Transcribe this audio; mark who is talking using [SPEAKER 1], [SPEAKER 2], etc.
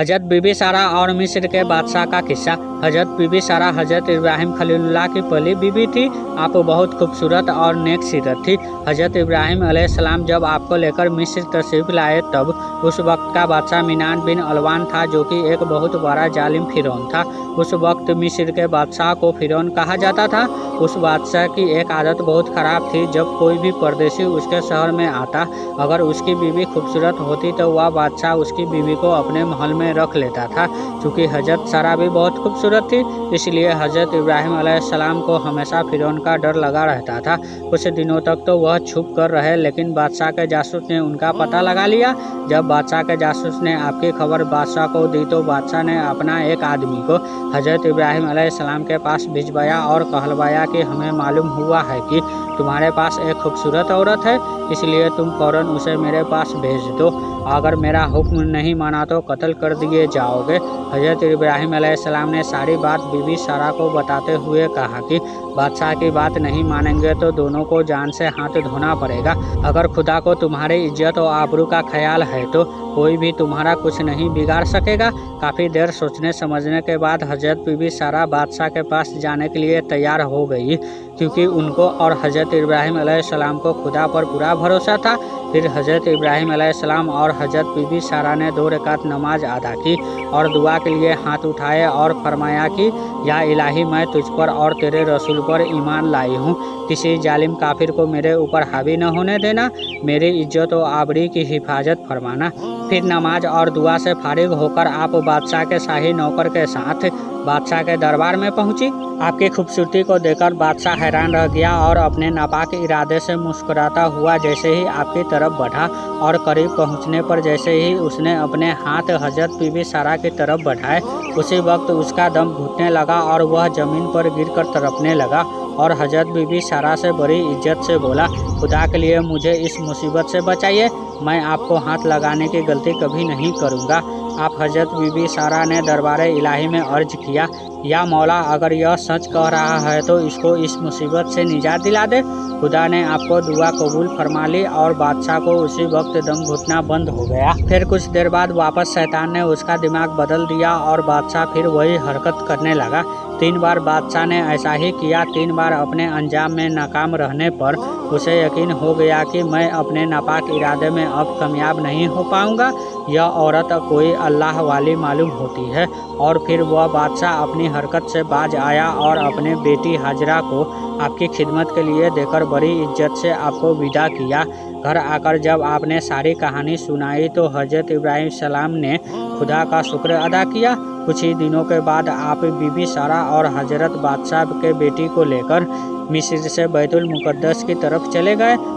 [SPEAKER 1] हजरत बीबी सारा और मिस्र के बादशाह का किस्सा। हजरत बीबी सारा हजरत इब्राहिम खलीलुल्लाह की पहली बीबी थी। आप बहुत खूबसूरत और नेक सीरत थी। हजरत इब्राहिम अलैहिस्सलाम जब आपको लेकर मिस्र तशरीफ लाए तब उस वक्त का बादशाह मिनान बिन अलवान था, जो कि एक बहुत बड़ा जालिम फिरौन था। उस वक्त मिस्र के बादशाह को फिरौन कहा जाता था। उस बादशाह की एक आदत बहुत ख़राब थी। जब कोई भी परदेशी उसके शहर में आता, अगर उसकी बीवी खूबसूरत होती तो वह बादशाह उसकी बीवी को अपने महल में रख लेता था। चूँकि हजरत सारा भी बहुत खूबसूरत थी, इसलिए हजरत इब्राहिम अलैहिस्सलाम को हमेशा फिरौन का डर लगा रहता था। कुछ दिनों तक तो वह छुप कर रहे, लेकिन बादशाह के जासूस ने उनका पता लगा लिया। जब बादशाह के जासूस ने आपकी खबर बादशाह को दी तो बादशाह ने अपना एक आदमी को हजरत इब्राहिम अलैहिस्सलाम के पास भिजवाया और कहलवाया कि हमें मालूम हुआ है कि तुम्हारे पास एक खूबसूरत औरत है, इसलिए तुम फौरन उसे मेरे पास भेज दो। अगर मेरा हुक्म नहीं माना तो कत्ल कर दिए जाओगे। हजरत इब्राहिम अलैहिस्सलाम ने सारी बात बीबी सारा को बताते हुए कहा कि बादशाह की बात नहीं मानेंगे तो दोनों को जान से हाथ धोना पड़ेगा। अगर खुदा को तुम्हारी इज्जत और आबरू का ख्याल है तो कोई भी तुम्हारा कुछ नहीं बिगाड़ सकेगा। काफ़ी देर सोचने समझने के बाद हजरत बीबी सारा बादशाह के पास जाने के लिए तैयार हो गई, क्योंकि उनको और हजरत इब्राहिम अलैहिस्सलाम को खुदा पर पूरा भरोसा था। फिर हजरत इब्राहिम अलैहिस्सलाम और हजरत बीबी सारा ने 2 रकात नमाज अदा की और दुआ के लिए हाथ उठाए और फरमाया कि या इलाही, मैं तुझ पर और तेरे रसूल पर ईमान लाई हूँ। किसी जालिम काफिर को मेरे ऊपर हावी न होने देना। मेरी इज्जत और आबरी की हिफाजत फरमाना। फिर नमाज और दुआ से फारिग होकर आप बादशाह के शाही नौकर के साथ बादशाह के दरबार में पहुंची। आपकी खूबसूरती को देखकर बादशाह हैरान रह गया और अपने नापाक इरादे से मुस्कुराता हुआ जैसे ही आपकी तरफ बढ़ा और करीब पहुंचने पर जैसे ही उसने अपने हाथ हजरत बीबी सारा की तरफ बढ़ाए, उसी वक्त उसका दम घुटने लगा और वह जमीन पर गिरकर तड़पने लगा। और हजरत बीबी सारा से बड़ी इज्जत से बोला, खुदा के लिए मुझे इस मुसीबत से बचाइए, मैं आपको हाथ लगाने की गलती कभी नहीं करूँगा। आप हजरत बीबी सारा ने दरबार इलाही में अर्ज किया, या मौला, अगर यह सच कह रहा है तो इसको इस मुसीबत से निजात दिला दे। खुदा ने आपको दुआ कबूल फरमा ली और बादशाह को उसी वक्त दम घुटना बंद हो गया। फिर कुछ देर बाद वापस शैतान ने उसका दिमाग बदल दिया और बादशाह फिर वही हरकत करने लगा। 3 बार बादशाह ने ऐसा ही किया। 3 बार अपने अंजाम में नाकाम रहने पर उसे यकीन हो गया कि मैं अपने नापाक इरादे में अब कामयाब नहीं हो पाऊंगा। यह औरत कोई अल्लाह वाली मालूम होती है। और फिर वह बादशाह अपनी हरकत से बाज आया और अपने बेटी हाजरा को आपकी खिदमत के लिए देकर बड़ी इज्जत से आपको विदा किया। घर आकर जब आपने सारी कहानी सुनाई तो हजरत इब्राहिम सलाम ने खुदा का शुक्र अदा किया। कुछ ही दिनों के बाद आप बीबी सारा और हजरत बादशाह के बेटी को लेकर मिस्र से बैतुल मुकद्दस की तरफ चले गए।